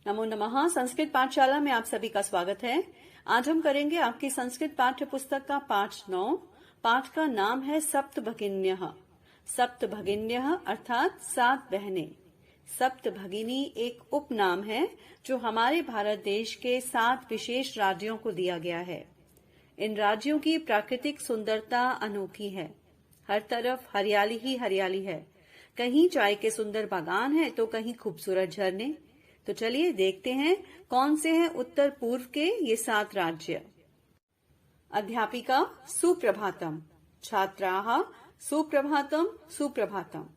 नमो नमः। संस्कृत पाठशाला में आप सभी का स्वागत है। आज हम करेंगे आपकी संस्कृत पाठ्य पुस्तक का पाठ 9। पाठ का नाम है सप्त भगिन्यः। सप्त भगिन्यः अर्थात 7 बहनें। सप्त भगिनी एक उपनाम है जो हमारे भारत देश के 7 विशेष राज्यों को दिया गया है। इन राज्यों की प्राकृतिक सुंदरता अनोखी है। हर तरफ हरियाली ही हरियाली है। कहीं चाय के सुंदर बागान है तो कहीं खूबसूरत झरने। तो चलिए देखते हैं कौन से हैं उत्तर पूर्व के ये 7 राज्य। अध्यापिका सुप्रभातम, छात्राः सुप्रभातम सुप्रभातम।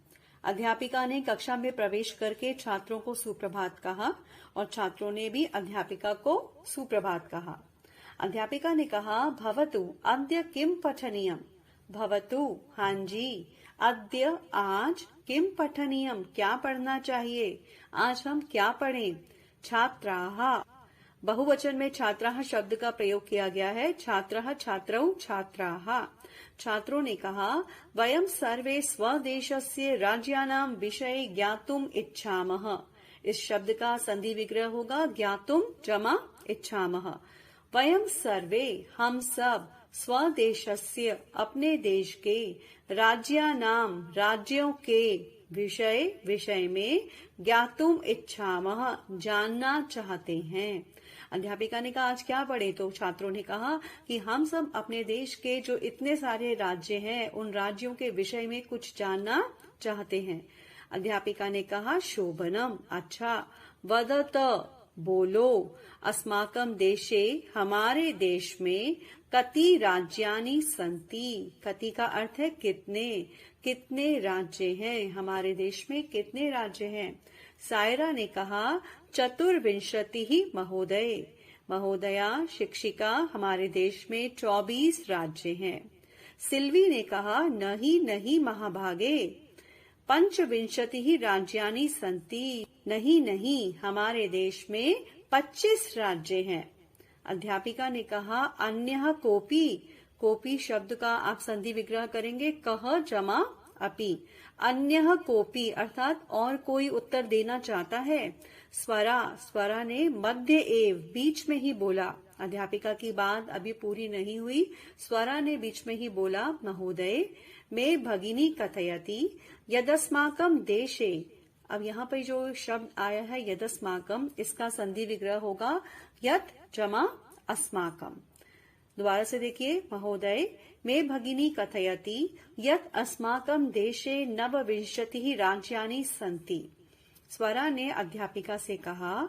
अध्यापिका ने कक्षा में प्रवेश करके छात्रों को सुप्रभात कहा और छात्रों ने भी अध्यापिका को सुप्रभात कहा। अध्यापिका ने कहा, भवतु अद्य किम पठनीयम। भवतु हाँ जी, अद्य आज, किम पठनीयम क्या पढ़ना चाहिए, आज हम क्या पढ़ें। छात्राः, बहुवचन में छात्राः शब्द का प्रयोग किया गया है। छात्रः छात्रौ छात्राः। छात्रों ने कहा, वयम सर्वे स्वदेशस्य राज्यानां विषये ज्ञातुम इच्छामः। इस शब्द का संधि विग्रह होगा ज्ञातुम जमा इच्छामः। वयम सर्वे हम सब, स्वदेशस्य अपने देश के, राज्यानाम राज्यों के, विषय में, ज्ञातुम इच्छामः जानना चाहते हैं। अध्यापिका ने कहा आज क्या पढ़े, तो छात्रों ने कहा कि हम सब अपने देश के जो इतने सारे राज्य हैं उन राज्यों के विषय में कुछ जानना चाहते हैं। अध्यापिका ने कहा शोभनम अच्छा, वदत बोलो, अस्माकं देशे हमारे देश में, कति राज्यानि सन्ति। कति का अर्थ है कितने, कितने राज्य हैं, हमारे देश में कितने राज्य हैं। सायरा ने कहा चतुर्विंशतिः महोदय। महोदया शिक्षिका, हमारे देश में 24 राज्य हैं। सिल्वी ने कहा नहीं नहीं महाभागे, पंचविंशतिः राज्यानि सन्ति। नहीं नहीं, हमारे देश में 25 राज्य हैं। अध्यापिका ने कहा अन्यः कोपि। कोपि शब्द का आप संधि विग्रह करेंगे कह जमा अपि। अन्यः कोपि अर्थात और कोई उत्तर देना चाहता है। स्वरा, स्वरा ने मध्य एव बीच में ही बोला। अध्यापिका की बात अभी पूरी नहीं हुई, स्वरा ने बीच में ही बोला महोदय मे भगिनी कथयति यदस्माकं देशे। अब यहाँ पर जो शब्द आया है यदस्माकं, इसका संधि विग्रह होगा यत जमा अस्माकं। दोबारा से देखिए, महोदय मे भगिनी कथयति यत अस्माकं देशे 29 राज्यानि सन्ति। स्वरा ने अध्यापिका से कहा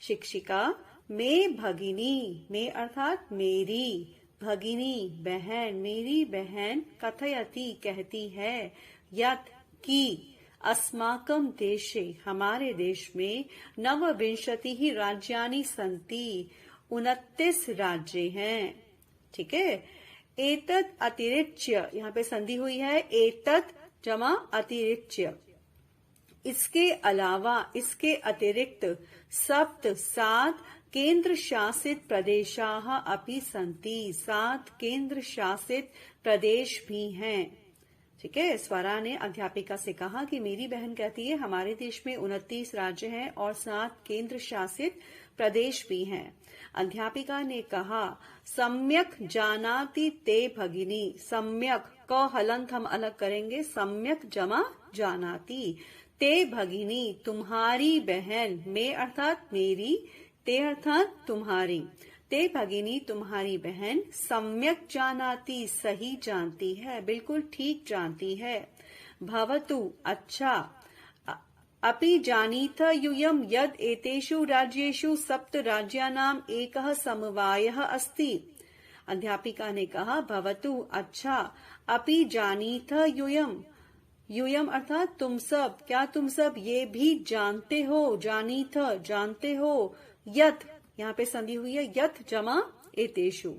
शिक्षिका, मे भगिनी, मे अर्थात मेरी, भगिनी बहन, मेरी बहन, कथयति कहती है, यत की, अस्माकं देशे हमारे देश में, 29 राज्यानि सन्ति 29 राज्य हैं। ठीक है। एतत् अतिरिच्य, यहाँ पे संधि हुई है एतत् जमा अतिरिच्य। इसके अलावा, इसके अतिरिक्त, सप्त 7 केंद्र शासित प्रदेशाः अपि सन्ति। 7 केंद्र शासित प्रदेश भी हैं। ठीक है। स्वरा ने अध्यापिका से कहा कि मेरी बहन कहती है हमारे देश में 29 राज्य हैं और 7 केंद्र शासित प्रदेश भी हैं। अध्यापिका ने कहा सम्यक जानाति ते भगिनी। सम्यक क हलंत हम अलग करेंगे, सम्यक जमा जानाति, ते भगिनी तुम्हारी बहन, मे अर्थात मेरी, ते अर्थात तुम्हारी, ते भगिनी तुम्हारी बहन, सम्यक जानाति सही जानती है, बिल्कुल ठीक जानती है। भवतु अच्छा, अपि जानीथ यूयं यद एतेषु राज्येषु 7 राज्यानाम् एकः समवायः अस्ति। अध्यापिका ने कहा भवतु अच्छा, अपि जानीथ यूयं, यूयम अर्थात तुम सब, क्या तुम सब ये भी जानते हो, जानीथ जानते हो, यत यहाँ पे संधि हुई है यत जमा एतेषु,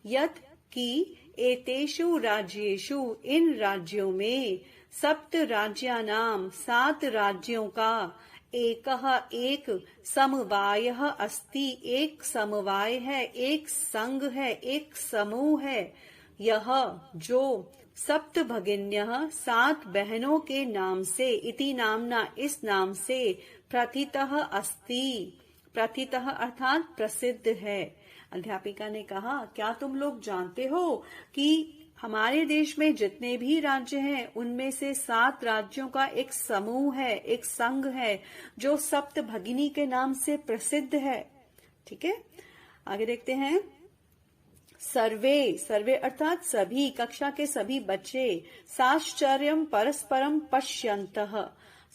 यत की एतेषु राज्येषु इन राज्यों में, 7 राज्यानाम 7 राज्यों का, एकः एक, समवायः अस्ति एक समवाय है, एक संघ है, एक समूह है, यह जो, 7 भगिन्यः 7 बहनों के नाम से, इति नामना इस नाम से, प्रथितः अस्ति प्रथितः अर्थात प्रसिद्ध है। अध्यापिका ने कहा, क्या तुम लोग जानते हो कि हमारे देश में जितने भी राज्य हैं उनमें से 7 राज्यों का एक समूह है, एक संघ है जो सप्त भगिनी के नाम से प्रसिद्ध है। ठीक है, आगे देखते हैं। सर्वे, सर्वे अर्थात सभी, कक्षा के सभी बच्चे। साश्चर्यम परस्परम पश्यन्तः,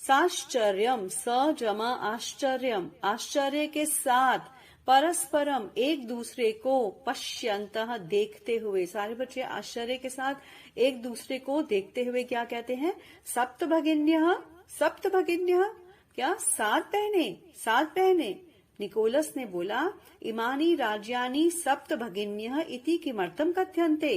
साश्चर्यम स जमा आश्चर्यम, आश्चर्य के साथ, परस्परम एक दूसरे को, पश्यन्तः देखते हुए, सारे बच्चे आश्चर्य के साथ एक दूसरे को देखते हुए क्या कहते हैं? सप्त भगिन्यः, सप्त भगिन्यः क्या? 7 बहने, 7 बहने। निकोलस ने बोला, इमानी राज्यानि सप्त भगिन्यः इति किमर्थम कथ्यन्ते।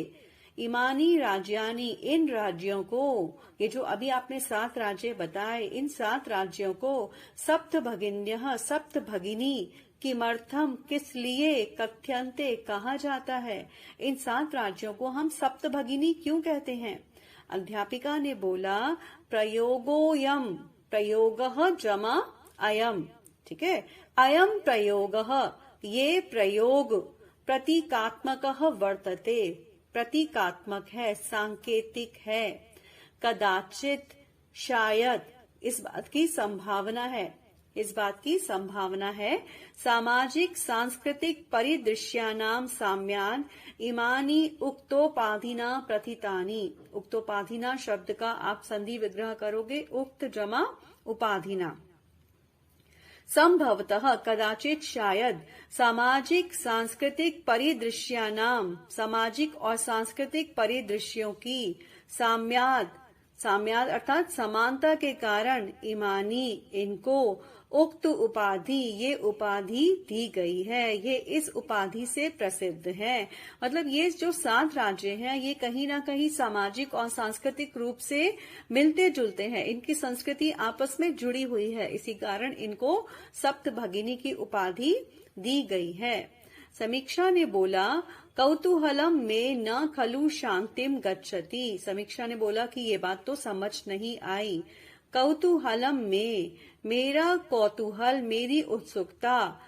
इमानी राज्यानि, इन राज्यों को, ये जो अभी आपने 7 राज्य बताए, इन 7 राज्यों को सप्त भगिन्यः, सप्त भगिनी, किमर्थम किस लिए, कथ्यन्ते कहा जाता है। इन 7 राज्यों को हम सप्त भगिनी क्यों कहते हैं? अध्यापिका ने बोला, प्रयोगोयम, प्रयोगः जमा अयम। ठीक है, अयम प्रयोगः, ये प्रयोग प्रतीकात्मकः वर्तते, प्रतीकात्मक है, सांकेतिक है। कदाचित, शायद, इस बात की संभावना है, इस बात की संभावना है। सामाजिक सांस्कृतिक परिदृश्यानाम साम्यान इमानी उक्तोपाधिना प्रथितानि। उक्तोपाधिना शब्द का आप संधि विग्रह करोगे, उक्त जमा उपाधिना। संभवतः, कदाचित, शायद, सामाजिक सांस्कृतिक परिदृश्यानाम, सामाजिक और सांस्कृतिक परिदृश्यों की, साम्याद, साम्याद अर्थात समानता के कारण, इमानी, इनको, उक्त उपाधि, ये उपाधि दी गई है, ये इस उपाधि से प्रसिद्ध है। मतलब ये जो 7 राज्य हैं ये कहीं ना कहीं सामाजिक और सांस्कृतिक रूप से मिलते जुलते हैं, इनकी संस्कृति आपस में जुड़ी हुई है, इसी कारण इनको सप्त भगिनी की उपाधि दी गई है। समीक्षा ने बोला, कौतूहलम में न खलु शांतिम गच्छति। समीक्षा ने बोला कि ये बात तो समझ नहीं आई। कौतूहलम में, मेरा कौतूहल, मेरी उत्सुकता,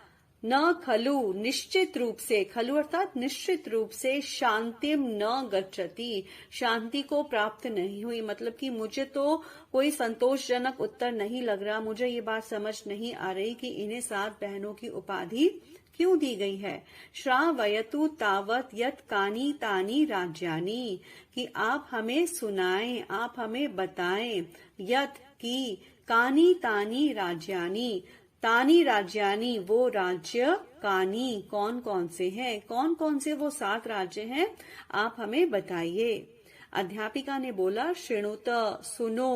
न खलु निश्चित रूप से, खलु अर्थात निश्चित रूप से, शांतिम न गच्छति, शांति को प्राप्त नहीं हुई। मतलब कि मुझे तो कोई संतोषजनक उत्तर नहीं लग रहा, मुझे ये बात समझ नहीं आ रही कि इन्हें 7 बहनों की उपाधि क्यों दी गई है। श्रावयतु तावत यत कानी तानी राज्यानि, कि आप हमें सुनाएं, आप हमें बताएं, यत की, कानी तानी राज्यानि, तानी राज्यानि वो राज्य, कानी कौन कौन से हैं, कौन कौन से वो 7 राज्य हैं, आप हमें बताइए। अध्यापिका ने बोला, शृणुत, सुनो।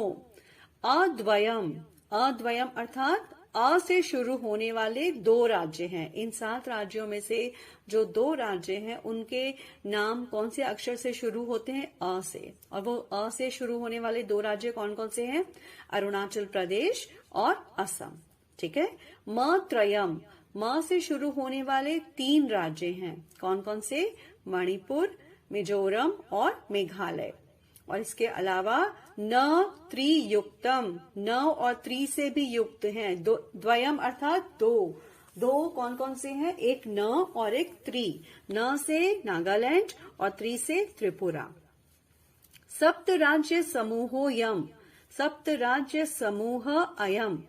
अद्वयम, अद्वयम अर्थात अ से शुरू होने वाले 2 राज्य हैं। इन 7 राज्यों में से जो 2 राज्य हैं उनके नाम कौन से अक्षर से शुरू होते हैं? अ से। और वो अ से शुरू होने वाले 2 राज्य कौन कौन से हैं? अरुणाचल प्रदेश और असम। ठीक है। म त्रयम, म से शुरू होने वाले 3 राज्य हैं। कौन कौन से? मणिपुर, मिजोरम और मेघालय। और इसके अलावा न त्रियुक्तम, न और त्रि से भी युक्त हैं। द्वयम अर्थात 2 कौन कौन से हैं? एक न और एक त्रि। न से नागालैंड और त्रि से त्रिपुरा। सप्त राज्य समूहोयम, सप्त राज्य समूह अयम,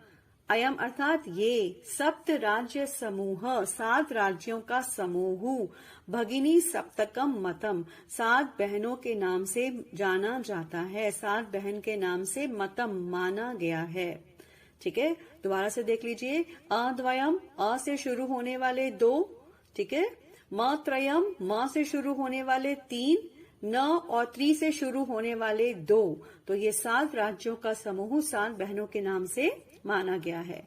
अयम अर्थात ये, सप्त राज्य समूह 7 राज्यों का समूह, भगिनी सप्तकम मतम 7 बहनों के नाम से जाना जाता है, 7 बहन के नाम से मतम माना गया है। ठीक है, दोबारा से देख लीजिए। अद्वयम, अ से शुरू होने वाले 2, ठीक है। म त्रयम, म से शुरू होने वाले 3, न और त्रि से शुरू होने वाले 2। तो ये 7 राज्यों का समूह 7 बहनों के नाम से माना गया है।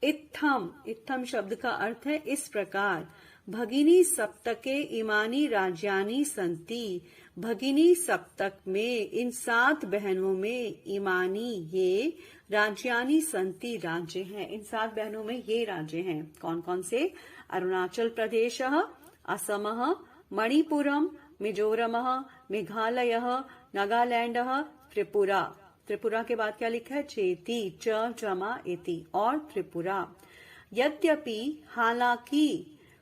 इत्थम, इत्थम शब्द का अर्थ है इस प्रकार। भगिनी सप्तके इमानी राज्यानि संति, भगिनी सप्तक में इन 7 बहनों में इमानी ये, राज्यानि संति राज्य हैं। इन 7 बहनों में ये राज्य हैं। कौन कौन से? अरुणाचल प्रदेश, असम, मणिपुरम, मिजोरम, मेघालय, नागालैंड, त्रिपुरा। त्रिपुरा के बाद क्या लिखा है? चेती, च जमा एति और त्रिपुरा। यद्यपि हालांकि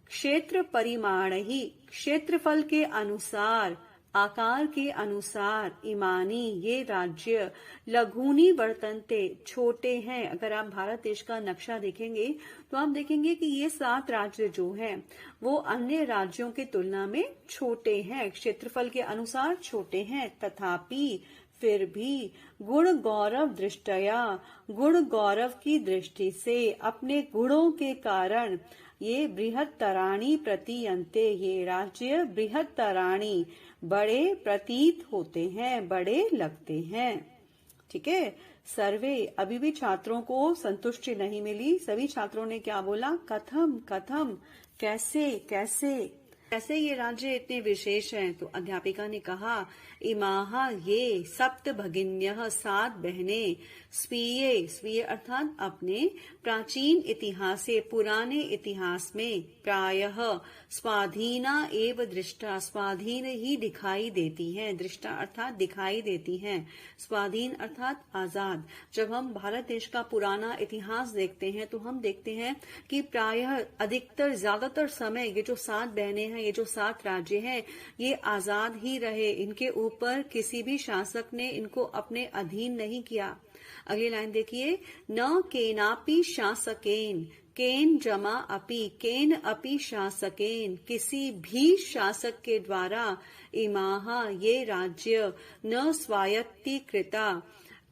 क्षेत्र परिमाण ही क्षेत्रफल के अनुसार आकार के अनुसार इमानी ये राज्य लघुनी वर्तन्ते छोटे हैं। अगर आप भारत देश का नक्शा देखेंगे तो आप देखेंगे कि ये 7 राज्य जो हैं वो अन्य राज्यों की तुलना में छोटे हैं, क्षेत्रफल के अनुसार छोटे हैं। तथापि फिर भी गुण गौरव दृष्टया गुण गौरव की दृष्टि से अपने गुणों के कारण ये बृहत्तराणी प्रतीयन्ते ये राज्य बृहत्तराणी बड़े प्रतीत होते हैं, बड़े लगते हैं। ठीक है। सर्वे अभी भी छात्रों को संतुष्टि नहीं मिली। सभी छात्रों ने क्या बोला? कथम कथम, कैसे कैसे कैसे ये राज्य इतने विशेष हैं। तो अध्यापिका ने कहा इमाहा ये सप्त भगिन्यः 7 बहनें स्वीये स्वीय अर्थात अपने प्राचीन इतिहास से पुराने इतिहास में प्रायः स्वाधीना एव दृष्टा स्वाधीन ही दिखाई देती हैं। दृष्टा अर्थात दिखाई देती हैं, स्वाधीन अर्थात आजाद। जब हम भारत देश का पुराना इतिहास देखते हैं तो हम देखते हैं कि प्रायः अधिकतर ज्यादातर समय ये जो 7 बहनें हैं, ये जो 7 राज्य हैं, ये आजाद ही रहे। इनके ऊपर किसी भी शासक ने इनको अपने अधीन नहीं किया। अगली लाइन देखिए, न केनापि शासकेन, केन जमा अपि, केन अपि शासकेन, किसी भी शासक के द्वारा इमाहा ये राज्य न स्वायत्तीकृता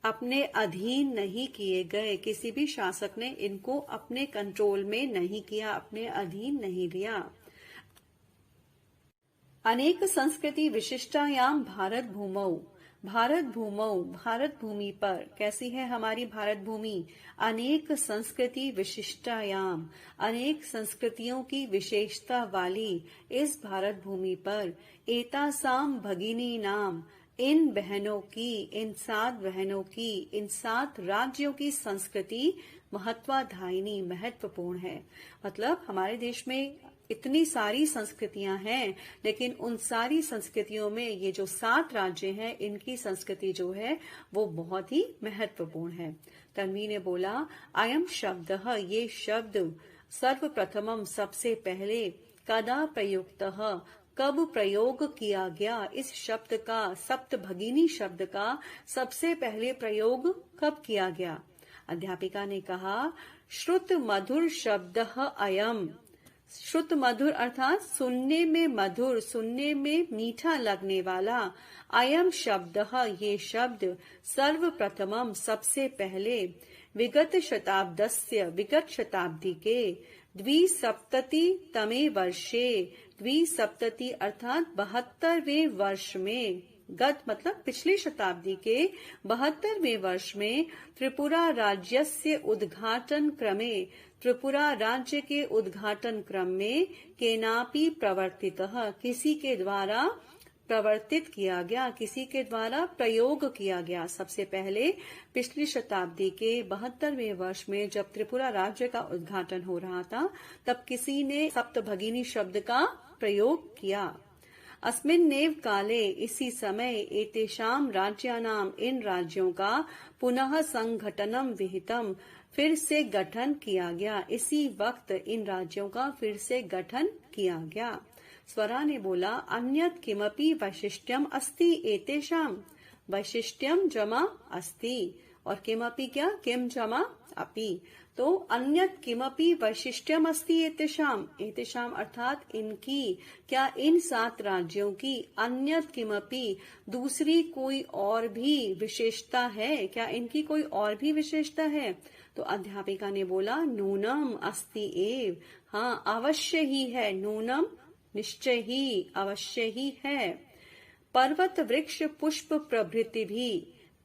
अपने अधीन नहीं किए गए। किसी भी शासक ने इनको अपने कंट्रोल में नहीं किया, अपने अधीन नहीं लिया। अनेक संस्कृति विशिष्टायाम भारत भूमौ, भारत भूमौ भारत भूमि पर कैसी है हमारी भारत भूमि? अनेक संस्कृति विशिष्टायाम अनेक संस्कृतियों की विशेषता वाली इस भारत भूमि पर एतासाम भगिनी नाम इन बहनों की, इन 7 बहनों की, इन 7 राज्यों की संस्कृति महत्वाधायिनी महत्वपूर्ण है। मतलब हमारे देश में इतनी सारी संस्कृतियां हैं, लेकिन उन सारी संस्कृतियों में ये जो 7 राज्य हैं, इनकी संस्कृति जो है वो बहुत ही महत्वपूर्ण है। तन्वी ने बोला अयम शब्दः ये शब्द सर्वप्रथमम सबसे पहले कदा प्रयुक्तः कब प्रयोग किया गया। इस शब्द का, सप्तभगिनी शब्द का सबसे पहले प्रयोग कब किया गया? अध्यापिका ने कहा श्रुत मधुर शब्दः अयम, श्रुत मधुर अर्थात सुनने में मधुर, सुनने में मीठा लगने वाला। अयम शब्द ये शब्द सर्वप्रथमम सबसे पहले विगत शताब्दस्य विगत शताब्दी के द्विसप्ततितमे वर्षे, द्विसप्तति अर्थात 72वें वर्ष में, गत मतलब पिछली शताब्दी के 72वें वर्ष में त्रिपुरा राज्यस्य उद्घाटन क्रमे, त्रिपुरा राज्य के उद्घाटन क्रम में केनापि प्रवर्तितः किसी के द्वारा प्रवर्तित किया गया, किसी के द्वारा प्रयोग किया गया। सबसे पहले पिछली शताब्दी के 72वें वर्ष में जब त्रिपुरा राज्य का उद्घाटन हो रहा था, तब किसी ने सप्तभगिनी शब्द का प्रयोग किया। अस्मिन्नेव काले इसी समय एतेषाम राज्यानाम इन राज्यों का पुनः संघटनम विहितम फिर से गठन किया गया। इसी वक्त इन राज्यों का फिर से गठन किया गया। स्वरा ने बोला अन्यत किमपि वैशिष्ट्यम अस्ति एतेषाम, वैशिष्ट्यम जमा अस्ति और किमपि क्या, किम जमा अपि। तो अन्यत किमपि वैशिष्ट्यम अस्ति एतेषाम, एतेषाम अर्थात इनकी, क्या इन 7 राज्यों की अन्यत किमपि दूसरी कोई और भी विशेषता है, क्या इनकी कोई और भी विशेषता है? तो अध्यापिका ने बोला नूनम अस्ति एव, हाँ अवश्य ही है, नूनम निश्चय ही, अवश्य ही है। पर्वत वृक्ष पुष्प प्रभृति भी,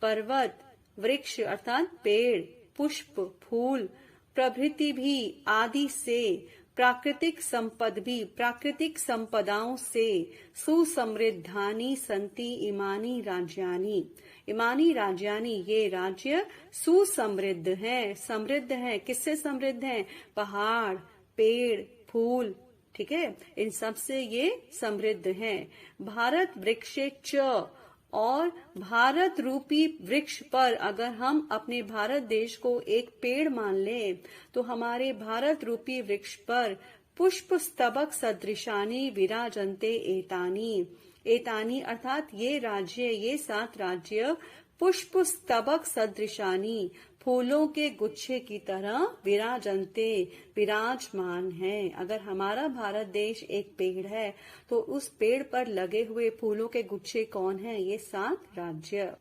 पर्वत वृक्ष अर्थात पेड़, पुष्प फूल, प्रभृति भी आदि से, प्राकृतिक संपद भी प्राकृतिक संपदाओं से, सुसमृद्धानि संति इमानी राज्यानि, इमानी राज्यानि ये राज्य सुसमृद्ध हैं, समृद्ध हैं। किससे समृद्ध हैं? पहाड़, पेड़, फूल, ठीक है, इन सब से ये समृद्ध हैं। भारत वृक्षे च और भारत रूपी वृक्ष पर अगर हम अपने भारत देश को एक पेड़ मान लें तो हमारे भारत रूपी वृक्ष पर पुष्प स्तबक सदृशानी विराजन्ते एतानी। एतानी अर्थात ये राज्य, ये 7 राज्य पुष्प स्तबक सदृशानी फूलों के गुच्छे की तरह विराजन्ते विराजमान है। अगर हमारा भारत देश एक पेड़ है तो उस पेड़ पर लगे हुए फूलों के गुच्छे कौन हैं? ये 7 राज्य।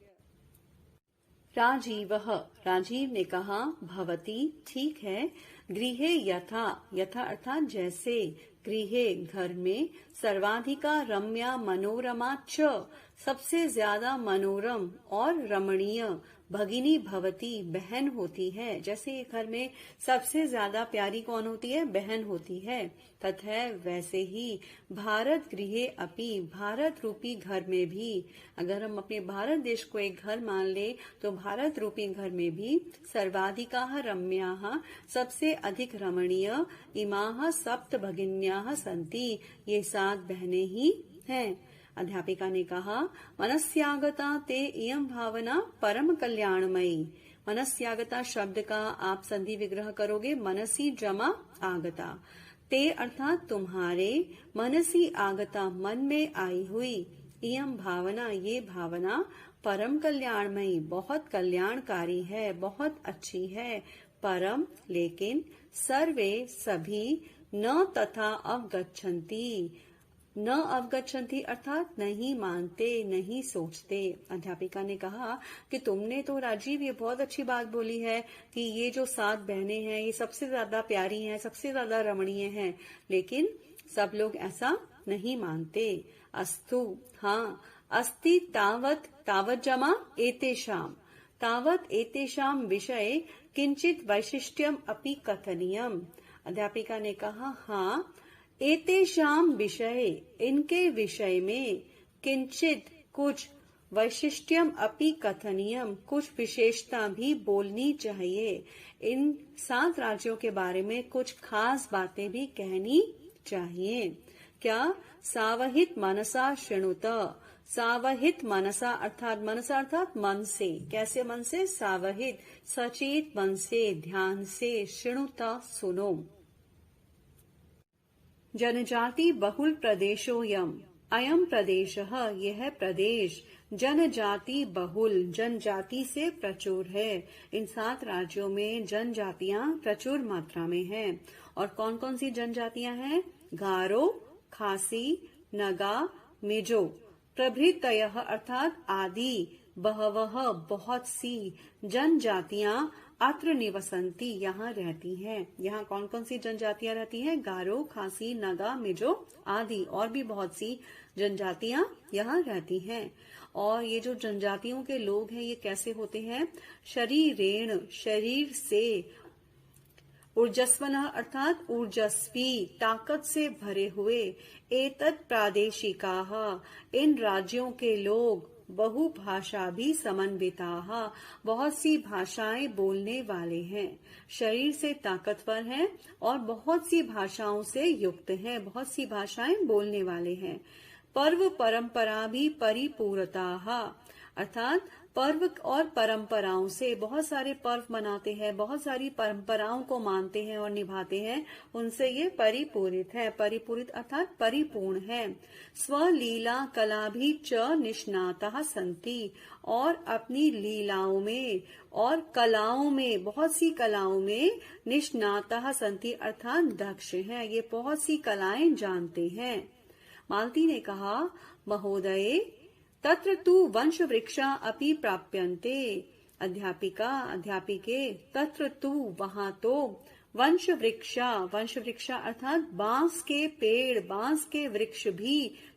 राजीवः, राजीव ने कहा, भवती ठीक है, गृहे यथा, यथा अर्थात जैसे, गृहे घर में, सर्वाधिका रम्या मनोरमा च सबसे ज्यादा मनोरम और रमणीय, भगिनी भवती बहन होती है। जैसे घर में सबसे ज्यादा प्यारी कौन होती है? बहन होती है। तथैव वैसे ही भारत गृहे अपि, भारत रूपी घर में भी, अगर हम अपने भारत देश को एक घर मान ले तो भारत रूपी घर में भी सर्वाधिकाः रम्याः सबसे अधिक रमणीय, इमाः सप्त भगिन्याः सन्ति ये 7 बहनें ही हैं। अध्यापिका ने कहा, मनस्यागता ते इयं भावना परम कल्याणमयी। मनस्यागता शब्द का आप संधि विग्रह करोगे मनसी जमा आगता। ते अर्थात तुम्हारे, मनसी आगता मन में आई हुई, इयं भावना ये भावना, परम कल्याणमयी बहुत कल्याणकारी है, बहुत अच्छी है। परम लेकिन, सर्वे सभी, न तथा अवगच्छन्ति, न अवगच्छन्ति अर्थात नहीं मानते, नहीं सोचते। अध्यापिका ने कहा कि तुमने तो राजीव ये बहुत अच्छी बात बोली है कि ये जो 7 बहनें हैं ये सबसे ज्यादा प्यारी हैं, सबसे ज्यादा रमणीय हैं, लेकिन सब लोग ऐसा नहीं मानते। अस्तु, हाँ, अस्ति तावत, तावत जमा एतेषाम, तावत एतेषाम विषय किंचित वैशिष्ट्यम अपि कथनीयम। अध्यापिका ने कहा, हाँ, एतेषाम विषय इनके विषय में, किंचित कुछ, वैशिष्ट्यम अपि कथनीयम कुछ विशेषता भी बोलनी चाहिए। इन 7 राज्यों के बारे में कुछ खास बातें भी कहनी चाहिए। क्या? सावहित मनसा शृणुत, सावहित मनसा अर्थात मन से। कैसे मन से? सावहित सचेत मन से, ध्यान से, शृणुत सुनो। जनजाति बहुल प्रदेशोऽयम्, अयम प्रदेशः यह प्रदेश, जनजाति बहुल जनजाति से प्रचुर है। इन 7 राज्यों में जनजातियां प्रचुर मात्रा में हैं। और कौन कौन सी जनजातियां हैं? गारो, खासी, नगा, मिजो, प्रभृतयः अर्थात आदि, बहवः बहुत सी, जनजातियां अत्र निवसन्ति यहाँ रहती हैं। यहाँ कौन कौन सी जनजातियां रहती हैं? गारो, खासी, नगा, मिजो आदि और भी बहुत सी जनजातियां यहाँ रहती हैं। और ये जो जनजातियों के लोग हैं ये कैसे होते हैं? शरीरेण शरीर से, ऊर्जस्वनः अर्थात ऊर्जस्वी ताकत से भरे हुए, एतत् प्रादेशिकाः इन राज्यों के लोग, बहुभाषा भी समन्विताः बहुत सी भाषाएं बोलने वाले हैं। शरीर से ताकतवर हैं और बहुत सी भाषाओं से युक्त हैं, बहुत सी भाषाएं बोलने वाले हैं। पर्व परंपरा भी परिपूरताः अर्थात पर्व और परंपराओं से, बहुत सारे पर्व मनाते हैं, बहुत सारी परंपराओं को मानते हैं और निभाते हैं, उनसे ये परिपूरित है। परिपूरित अर्थात परिपूर्ण है। स्वलीला कला भी च निष्णाताः सन्ति और अपनी लीलाओं में और कलाओं में, बहुत सी कलाओं में, निष्णाताः सन्ति अर्थात दक्ष हैं, ये बहुत सी कलाएं जानते हैं। मालती ने कहा, महोदये तत्र तु वंश वृक्षा अपि प्राप्यन्ते। अध्यापिका, अध्यापिके, तत्र तु वहां तो, वंश वृक्षा अर्थात बांस के पेड़, बांस के वृक्ष भी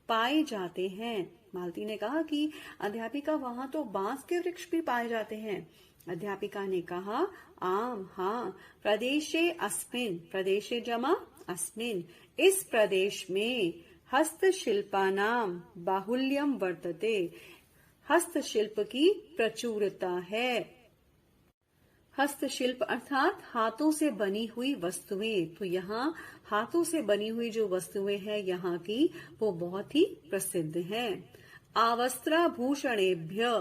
पाए जाते हैं। मालती ने कहा कि अध्यापिका वहां तो बांस के वृक्ष भी पाए जाते हैं। अध्यापिका ने कहा, आम, हाँ, प्रदेशे अस्मिन्, प्रदेशे जमा अस्मिन्, इस प्रदेश में, हस्तशिल्पानां बाहुल्यम वर्तते, हस्तशिल्प की प्रचुरता है। हस्तशिल्प अर्थात हाथों से बनी हुई वस्तुएं। तो यहाँ हाथों से बनी हुई जो वस्तुएं हैं यहाँ की वो बहुत ही प्रसिद्ध हैं। आवस्त्राभूषणेभ्य,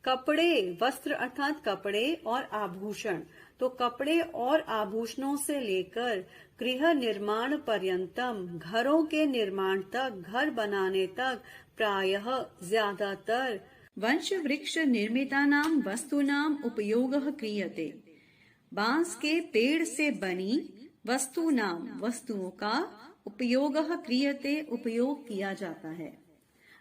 कपड़े, वस्त्र अर्थात कपड़े और आभूषण, तो कपड़े और आभूषणों से लेकर गृह निर्माण पर्यंतम, घरों के निर्माण तक, घर बनाने तक, प्रायः ज्यादातर वंश वृक्ष निर्मितानां वस्तूनां उपयोगः क्रियते। बांस के पेड़ से बनी वस्तूनां, वस्तुओं का उपयोगः क्रियते, उपयोग किया जाता है।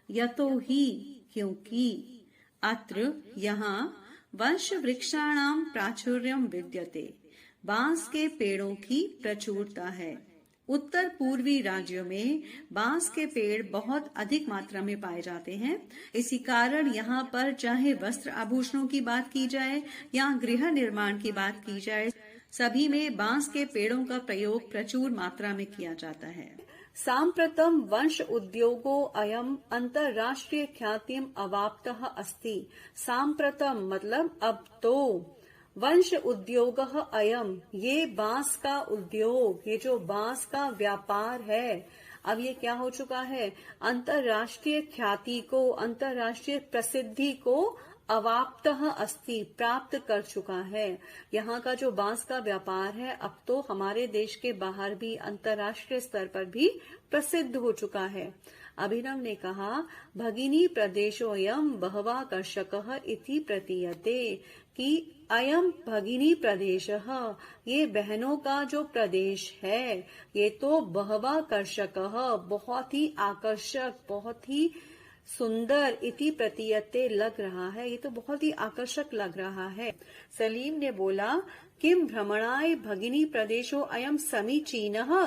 यतो ही, क्योंकि, अत्र यहाँ वंश वृक्षाणां प्राचुर्यं विद्यते, बांस के पेड़ों की प्रचुरता है। उत्तर पूर्वी राज्यों में बांस के पेड़ बहुत अधिक मात्रा में पाए जाते हैं। इसी कारण यहाँ पर चाहे वस्त्र आभूषणों की बात की जाए या गृह निर्माण की बात की जाए, सभी में बांस के पेड़ों का प्रयोग प्रचुर मात्रा में किया जाता है। साम्प्रतं वंश उद्योगो अयम अंतरराष्ट्रीय ख्यातिम अवाप्तः अस्ति। साम्प्रतं मतलब अब तो, वंश उद्योग अयम, ये बांस का उद्योग, ये जो बांस का व्यापार है, अब ये क्या हो चुका है, अंतरराष्ट्रीय ख्याति को, अंतरराष्ट्रीय प्रसिद्धि को अवाप्तः अस्ति, प्राप्त कर चुका है। यहाँ का जो बांस का व्यापार है अब तो हमारे देश के बाहर भी, अंतरराष्ट्रीय स्तर पर भी प्रसिद्ध हो चुका है। अभिनव ने कहा, भगिनी प्रदेशोऽयं बहवाकर्षकः इति प्रतीयते, कि अयम भगिनी प्रदेशः, ये बहनों का जो प्रदेश है, ये तो बहवाकर्षकः, बहुत ही आकर्षक, बहुत ही सुंदर, इति प्रतीयते लग रहा है, ये तो बहुत ही आकर्षक लग रहा है। सलीम ने बोला, किम भ्रमणाय भगिनी प्रदेशो अयम समीचीनः,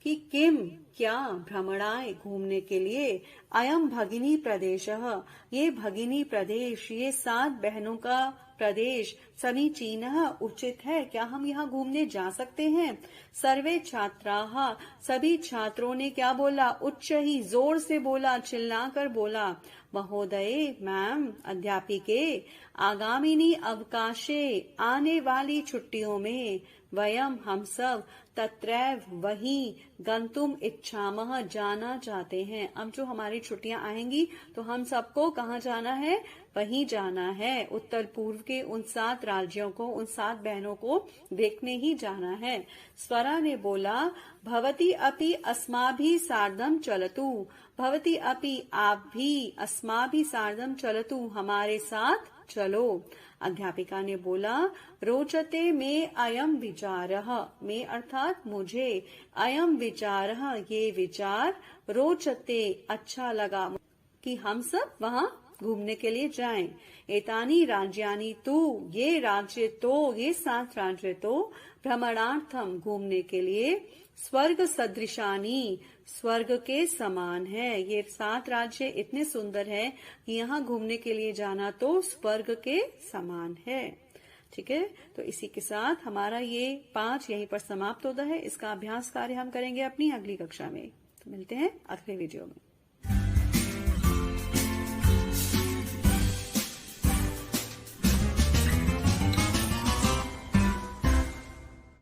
कि किम, क्या, भ्रमणाय घूमने के लिए, अयम भगिनी प्रदेशः, ये भगिनी प्रदेश, ये 7 बहनों का प्रदेश, समीचीनः उचित है, क्या हम यहाँ घूमने जा सकते हैं। सर्वे छात्राः, सभी छात्रों ने क्या बोला, उच्च ही, जोर से बोला, चिल्लाकर बोला, महोदय, मैम, अध्यापिके, आगामिनी अवकाशे, आने वाली छुट्टियों में, वयम, हम सब, तत्रैव, वही, गंतुम इच्छामः, जाना चाहते हैं। अब जो हमारी छुट्टियां आएंगी तो हम सबको कहाँ जाना है, वहीं जाना है, उत्तर पूर्व के उन 7 राज्यों को, उन 7 बहनों को देखने ही जाना है। स्वरा ने बोला, भवती अपि अस्माभिः सार्धम चलतु, भवती अपि, आप भी, अस्माभिः सार्धम चलतु, हमारे साथ चलो। अध्यापिका ने बोला, रोचते में अयम विचारः, में अर्थात मुझे, अयम विचारः, ये विचार, रोचते, अच्छा लगा, कि हम सब वहाँ घूमने के लिए जाएं। एतानी राज्यानि तु, ये राज्य तो, ये 7 राज्य तो, भ्रमणार्थम, घूमने के लिए, स्वर्ग सदृशानी, स्वर्ग के समान है। ये 7 राज्य इतने सुंदर है कि यहाँ घूमने के लिए जाना तो स्वर्ग के समान है। ठीक है, तो इसी के साथ हमारा ये 5 यहीं पर समाप्त होता है। इसका अभ्यास कार्य हम करेंगे अपनी अगली कक्षा में। तो मिलते हैं अगले वीडियो में।